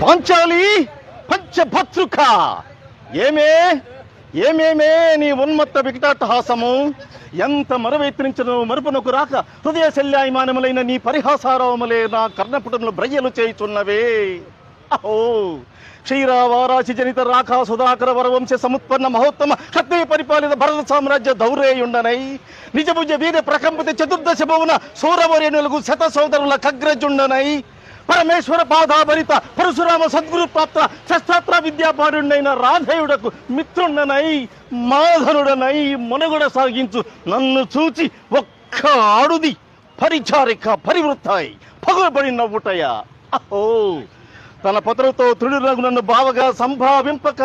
పాంచాలి పంచభద్రుక. ఏమే ఏమేమే నీ ఉన్మత్త వికటాట్టహాసము! ఎంత మరువెత్తించను మరుపునకు రాక హృదయ శల్యాయమానములైన నీ పరిహాసారవములే నా కర్ణపుటములు బ్రయ్యలు చేయుచున్నవే. అహో క్షీరావారాశి జనిత రాఖా సుధాకర వరవంశ సముత్పన్న మహోత్తమ క్షత్రియ పరిపాలిత భరత సామ్రాజ్య దౌరేయుండనై నిజభుజ వీర ప్రకంపిత చతుర్దశ భువన సూరవరేణులకు శత సోదరుల కగ్రజుండనై పరమేశ్వర పాదాభరిత పరశురామ సద్గురు ప్రాప్త శస్త్రాస్త్ర విద్యాపారుడైన రాధేయుడకు మిత్రుండనై మాధనుడనై మునగుడ సాగించు నన్ను చూచి ఒక్క ఆడుది పరిచారిక పరివృత్తాయి పగులబడి నవ్వుటయా. అహో తన పత్రతో తృడునగు నన్ను బావగా సంభావింపక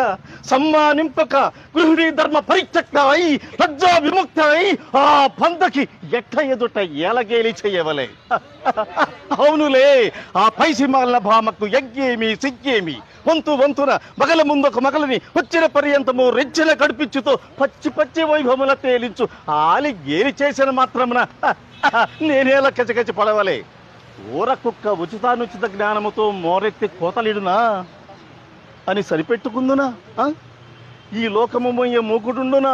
సమ్మానింపక గృహిణీ ధర్మ పరిత్యక్త అయి లజ్జా విముక్త అయి ఆ పందకి ఎట్ల ఎదుట ఎలగేలి చెయ్యవలే. అవునులే, ఆ పైసిమాల భామకు యజ్ఞేమి సిగ్గేమి. వంతున మగల ముందొక మగలని వచ్చిన పర్యంతము రెచ్చెల కడిపించుతో పచ్చి పచ్చి వైభవముల తేలించు ఆలి గేలి చేసిన మాత్రమున నేనేలా కచకచి పడవలే. ఊర కుక్క ఉచితానుచిత జ్ఞానముతో మోరెత్తి కోతలిడునా అని సరిపెట్టుకుందునా? ఈ లోకము మొయ్య మూకుడుండునా?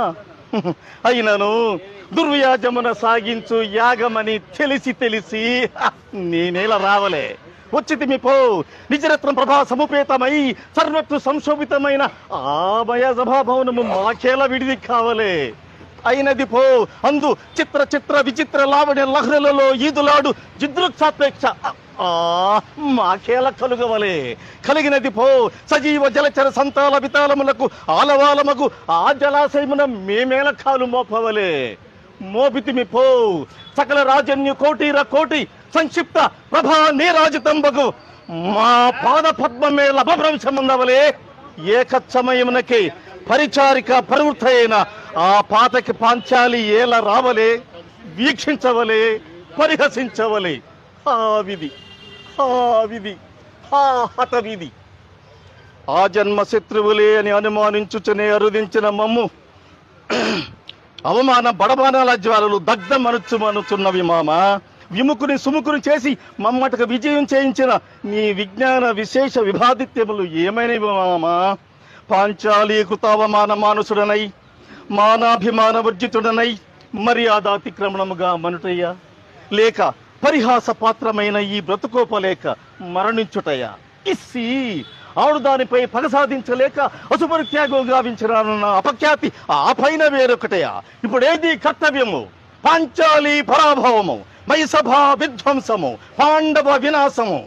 అయినను దుర్వ్యాజమున సాగించు యాగమని తెలిసి నేనేలా రావలే. వచ్చితిమి పో నిజరత్నం ప్రభా సముపేతమై సర్వత్రు సంశోభితమైన ఆమయ సభాభవనము మాకేలా విడిది కావలే. అయినది పో అందు చిత్ర చిత్ర విచిత్ర లావణ్య లహరులలో ఈదులాడు జిదృక్సాపేక్ష మాకేల కలుగవలే. కలిగినది పో సజీవ జలచర సంతాల వితాళములకు ఆలవాలమగు ఆ జలాశయమున మేమేల కాలు మోపవలే. మోపితిమి పో సకల రాజన్యు కోటి సంక్షిప్త ప్రభా నీరాజితంబగు మా పాద పద్మమే లభభ్రంశముందవలే. ఏకచ్చమయమునకే పరిచారిక ప్రవృత్తైన ఆ పాతకి పాంచాలి ఏల రావలే, వీక్షించవలే, పరిహసించవలే. ఆ విధి ఆ హతవిధి ఆ జన్మ శత్రువులే అని అనుమానించుచనే అరుదించిన మమ్ము అవమాన బడబానాల జ్వాలలు దగ్ధమనుచుమనుచున్నవి మామ. విముకుని సుముకుని చేసి మమ్మటకు విజయం చేయించిన నీ విజ్ఞాన విశేష విభాదిత్యములు ఏమైనవి మామా? పాంచాలి కృతావమాన మానుసుడనై మానాభిమాన వర్జితుడనై మర్యాదాతిక్రమణముగా మనుటయ్యా, లేక పరిహాస పాత్రమైన ఈ బ్రతుకోపలేక మరణించుటయ్యా? ఇస్సి ఆడు దానిపై పగ సాధించలేక అశుపరిత్యాగం గావించిన అపఖ్యాతి ఆ పైన వేరొకటయా? ఇప్పుడేది కర్తవ్యము? పాంచాలి పరాభవము, మైసభా విధ్వంసము, పాండవ వినాశము.